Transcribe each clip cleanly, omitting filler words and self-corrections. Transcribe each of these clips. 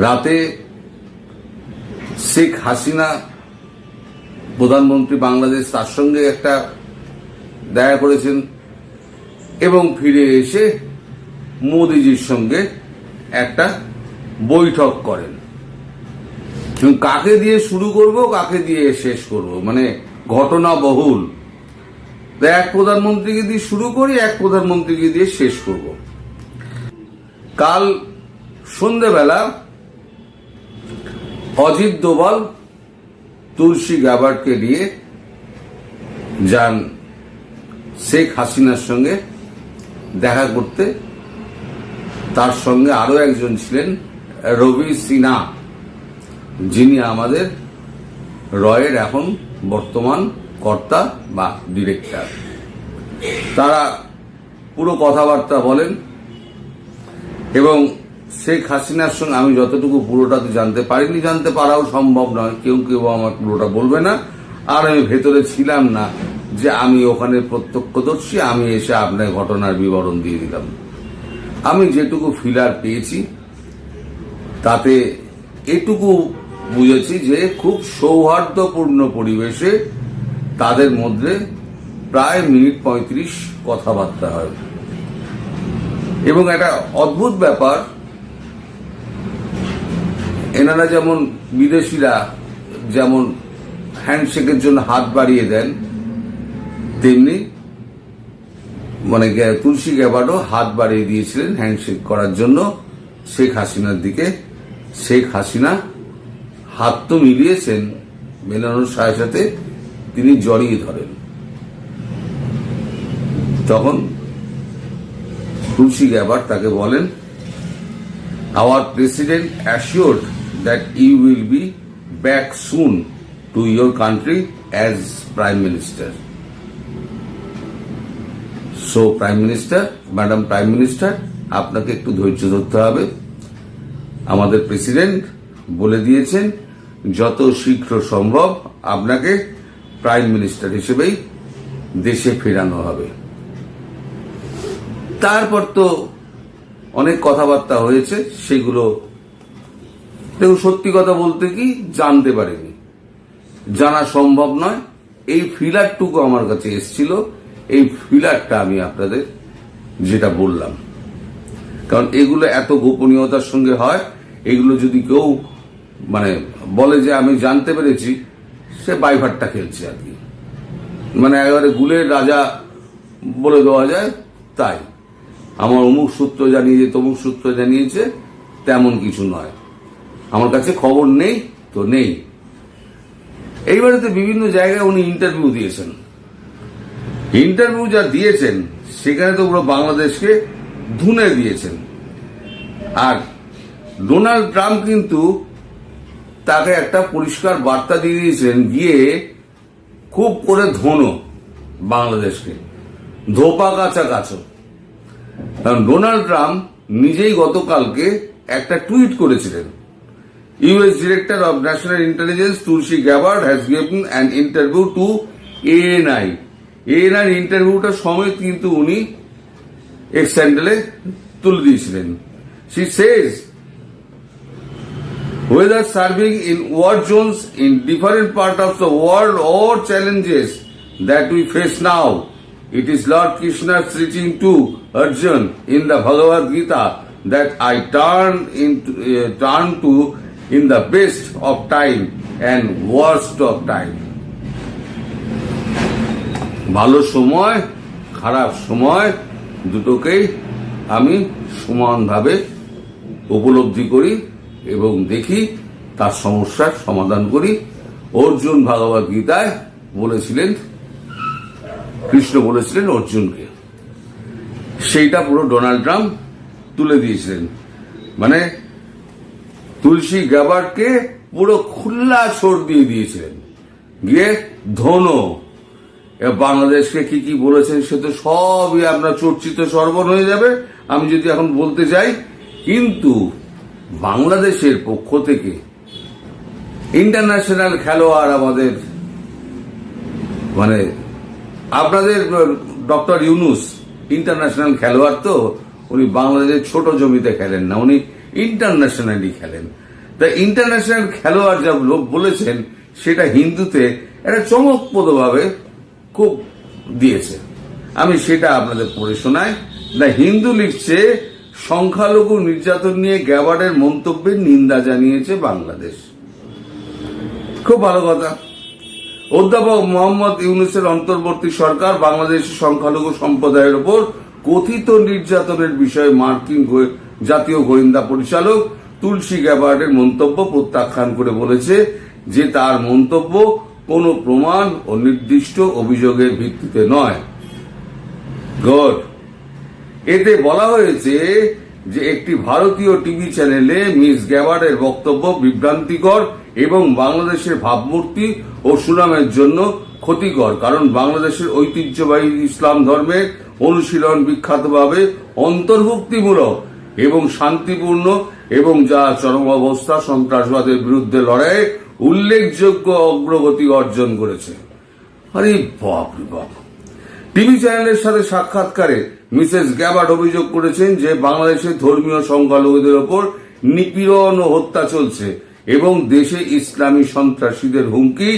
রাতে শেখ হাসিনা প্রধানমন্ত্রী বাংলাদেশ, তার সঙ্গে একটা দেখা করেছেন এবং ফিরে এসে মোদিজির সঙ্গে একটা বৈঠক করেন। কাকে দিয়ে শুরু করব, কাকে দিয়ে শেষ করব, মানে ঘটনা বহুল। এক প্রধানমন্ত্রীকে দিয়ে শুরু করি, এক প্রধানমন্ত্রীকে দিয়ে শেষ করব। কাল সন্ধ্যেবেলা অজিত দোভাল তুলসী গ্যাবার্ডকে নিয়ে যান শেখ হাসিনার সঙ্গে দেখা করতে। তার সঙ্গে আরো একজন ছিলেন রবি সিনহা, যিনি আমাদের রয়ের এখন বর্তমান কর্তা বা ডিরেক্টর। তারা পুরো কথাবার্তা বলেন এবং শেখ হাসিনার সঙ্গে আমি যতটুকু পুরোটা তো জানতে পারিনি, জানতে পারাও সম্ভব নয়, কেউ কেউ আমার পুরোটা বলবে না। আর আমি ভেতরে ছিলাম না যে আমি ওখানে প্রত্যক্ষদর্শী, আমি এসে আপনার ঘটনার বিবরণ দিয়ে দিলাম। আমি যেটুকু ফিলার পেয়েছি তাতে এটুকু বুঝেছি যে খুব সৌহার্দ্যপূর্ণ পরিবেশে তাদের মধ্যে প্রায় মিনিট 35 কথাবার্তা হয়। এবং একটা অদ্ভুত ব্যাপার, এনারা যেমন বিদেশিরা যেমন হ্যান্ডশেকের জন্য হাত বাড়িয়ে দেন, তেমনি মানে তুলসী গ্যাবার্ডও হাত বাড়িয়ে দিয়েছিলেন হ্যান্ডশেক করার জন্য শেখ হাসিনার দিকে। শেখ হাসিনা হাত তো মিলিয়েছেন, মেলানোর সাথে সাথে তিনি জড়িয়ে ধরেন। তখন তুলসী গ্যাবার্ড তাকে বলেন, our president assured that you will be back soon to your country as prime minister. So prime minister, madam prime minister, আপনাকে একটু ধৈর্য ধরতে হবে। আমাদের প্রেসিডেন্ট বলে দিয়েছেন যত শীঘ্র সম্ভব আপনাকে প্রাইম মিনিস্টার হিসেবেই দেশে ফেরানো হবে। তারপর তো অনেক কথাবার্তা হয়েছে, সেগুলো দেখুন সত্যি কথা বলতে কি জানতে পারিনি, জানা সম্ভব নয়। এই ফিলারটুকু আমার কাছে এসেছিল, এই ফিলারটা আমি আপনাদের যেটা বললাম, কারণ এগুলো এত গোপনীয়তার সঙ্গে হয়। এগুলো যদি কেউ মানে বলে যে আমি জানতে পেরেছি, সে বাইভাটটা খেলছে আর কি, মানে একেবারে গুলের রাজা বলে দেওয়া যায়। তাই আমার অমুক সূত্র জানিয়েছে, তমুক সূত্র জানিয়েছে, তেমন কিছু নয়। আমার কাছে খবর নেই তো নেই। এইবারে তো বিভিন্ন জায়গায় উনি ইন্টারভিউ দিয়েছেন। ইন্টারভিউ যা দিয়েছেন সেখানে তো পুরো বাংলাদেশকে ধুনে দিয়েছেন। আর ডোনাল্ড ট্রাম্প কিন্তু তাকে একটা পরিষ্কার বার্তা দিয়ে দিয়েছিলেন, গিয়ে খুব করে ধোনো বাংলাদেশকে, ধোপা কাছা কাছো। কারণ ডোনাল্ড ট্রাম্প নিজেই গতকালকে একটা টুইট করেছিলেন, US director of national intelligence Tulsi Gabbard has given an interview two ANI. ANI ইন্টারভিউটা সমেত কিন্তু উনি এক্স হ্যান্ডেলে তুলে দিয়েছিলেন। She says, whether serving in war zones in different parts of the world or challenges that we face now, it is Lord Krishna preaching to Arjun in the Bhagavad Gita that I turn to in the best of time and worst of time. ভালো সময়, খারাপ সময় দুটোকেই আমি সমানভাবে উপলব্ধি করি এবং দেখি, তার সমস্যার সমাধান করি। অর্জুন ভগবদ গীতায় বলেছিলেন, কৃষ্ণ বলেছিলেন অর্জুনকে, সেইটা পুরো ডোনাল্ড ট্রাম্প তুলে দিয়েছিলেন। মানে তুলসী গ্যাবার্ডকে পুরো খোলা ছোড় দিয়ে দিয়েছিলেন, গিয়ে ধনো। বাংলাদেশকে কি কি বলেছেন সে তো সবই আপনার চর্চিত সর্বণ হয়ে যাবে আমি যদি এখন বলতে চাই। কিন্তু বাংলাদেশের পক্ষ থেকে ইন্টারন্যাশনাল খেলোয়াড় আমাদের, মানে আপনাদের ডক্টর ইউনুস ইন্টারন্যাশনাল খেলোয়াড়, তো উনি বাংলাদেশের ছোট জমিতে খেলেন না, উনি ইন্টারন্যাশনালি খেলেন। তা ইন্টারন্যাশনাল খেলোয়াড় যা বলেছেন সেটা হিন্দুতে একটা চমকপ্রদভাবে খুব দিয়েছে। আমি সেটা আপনাদের পড়ে শোনাই। দ্য হিন্দু লিখছে, সংখ্যালঘু নির্যাতন নিয়ে গ্যাবার্ডের মন্তব্যের নিন্দা জানিয়েছে বাংলাদেশ। খুব ভালো কথা। অধ্যাপক মোহাম্মদ ইউনূসের অন্তর্বর্তী সরকার বাংলাদেশের সংখ্যালঘু সম্প্রদায়ের উপর কথিত নির্যাতনের বিষয়ে মার্কিন জাতীয় গোয়েন্দা পরিচালক তুলসী গ্যাবার্ডের মন্তব্য প্রত্যাখ্যান করে বলেছে যে তার মন্তব্য কোনো প্রমাণ ও নির্দিষ্ট অভিযোগের ভিত্তিতে নয়। গুড। এতে বলা হয়েছে যে একটি ভারতীয় টিভি চ্যানেলে মিস গ্যাবার্ডের বক্তব্য বিভ্রান্তিকর এবং বাংলাদেশের ভাবমূর্তি ও সুনামের জন্য ক্ষতিকর, কারণ বাংলাদেশের ঐতিহ্যবাহী ইসলাম ধর্মের অনুশীলন বিখ্যাতভাবে অন্তর্ভুক্তিমূলক এবং শান্তিপূর্ণ এবং যা চরম অবস্থা সন্ত্রাসবাদের বিরুদ্ধে লড়াইয়ে উল্লেখযোগ্য অগ্রগতি অর্জন করেছে। আরে বাপ রে বাপ। টিভি চ্যানেলের সাথে সাক্ষাৎকারে মিসেস গ্যাবার্ড অভিযোগ করেছেন যে বাংলাদেশের ধর্মীয় সংখ্যালঘুদের ওপর নিপীড়ন ও হত্যা চলছে এবং দেশে ইসলামী সন্ত্রাসীদের হুমকি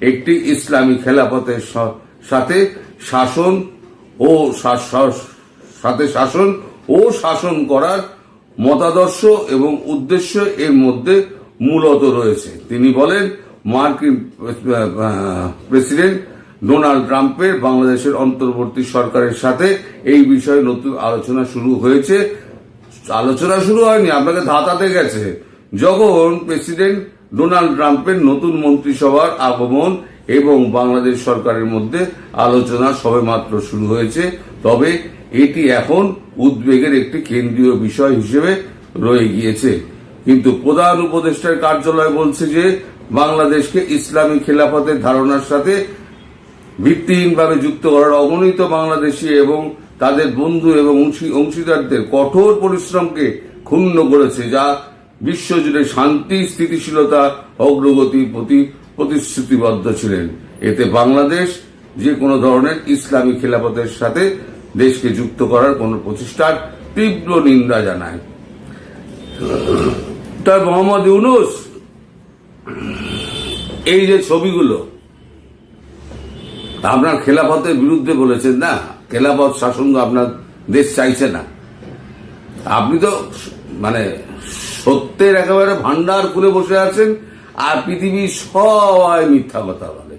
একটি ইসলামী খেলাফতের সাথে শাসন ও শাসন করার মতাদর্শ এবং উদ্দেশ্য এর মধ্যে মূলত রয়েছে। তিনি বলেন, মার্কিন প্রেসিডেন্ট ডোনাল্ড ট্রাম্পের বাংলাদেশের অন্তর্বর্তী সরকারের সাথে এই বিষয়ে নতুন আলোচনা শুরু হয়েছে। আলোচনা শুরু হয়নি, আপনাকে ধাতাতে গেছে। যখন প্রেসিডেন্ট ডোনাল্ড ট্রাম্পের নতুন মন্ত্রিসভার আগমন এবং বাংলাদেশ সরকারের মধ্যে আলোচনা সবেমাত্র শুরু হয়েছে, তবে এটি এখন উদ্বেগের একটি কেন্দ্রীয় বিষয় হিসেবে রয়ে গিয়েছে। কিন্তু প্রধান উপদেষ্টার কার্যালয় বলছে যে বাংলাদেশকে ইসলামী খেলাফতের ধারণার সাথে ভিত্তিহীনভাবে যুক্ত করার অগণিত বাংলাদেশী এবং তাদের বন্ধু এবং অংশীদারদের কঠোর পরিশ্রমকে ক্ষুণ্ণ করেছে, যা বিশ্বজুড়ে শান্তি, স্থিতিশীলতা, অগ্রগতির প্রতি প্রতিশ্রুতিবদ্ধ ছিলেন। এতে বাংলাদেশ যে কোনো ধরনের ইসলামী খেলাফতের সাথে দেশকে যুক্ত করার কোন প্রচেষ্টার তীব্র নিন্দা জানায়। তার মোহাম্মদ ইউনূস এই যে ছবিগুলো আপনার খেলাফতের বিরুদ্ধে বলেছেন না, খেলাফত শাসন আপনার দেশ চাইছে না। আপনি তো মানে সত্যের একেবারে ভান্ডার খুলে বসে আছেন, আর পৃথিবীর সবাই মিথ্যা কথা বলে,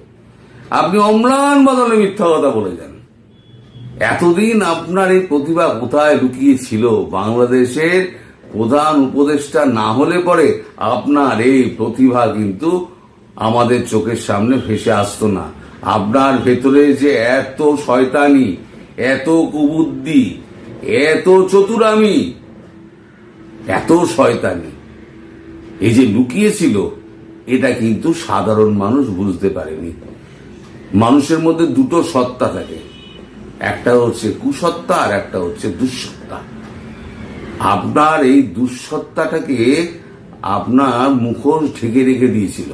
আপনি অম্লান বদলে মিথ্যা কথা বলে যান। এতদিন আপনার এই প্রতিভা কোথায় লুকিয়ে ছিল? বাংলাদেশের প্রধান উপদেষ্টা না হলে পরে আপনার এই প্রতিভা কিন্তু আমাদের চোখের সামনে ভেসে আসতো না। আপনার ভেতরে যে এত শয়তানি, এত কুবুদ্ধি, এত চতুরামি, এত শয়তানি এই যে লুকিয়েছিল, এটা কিন্তু সাধারণ মানুষ বুঝতে পারেনি। মানুষের মধ্যে দুটো সত্তা থাকে, একটা হচ্ছে কুসত্তা আর একটা হচ্ছে দুঃসত্তা। আপনার এই দুঃসত্তাটাকে আপনার মুখোশ ঢেকে রেখে দিয়েছিল।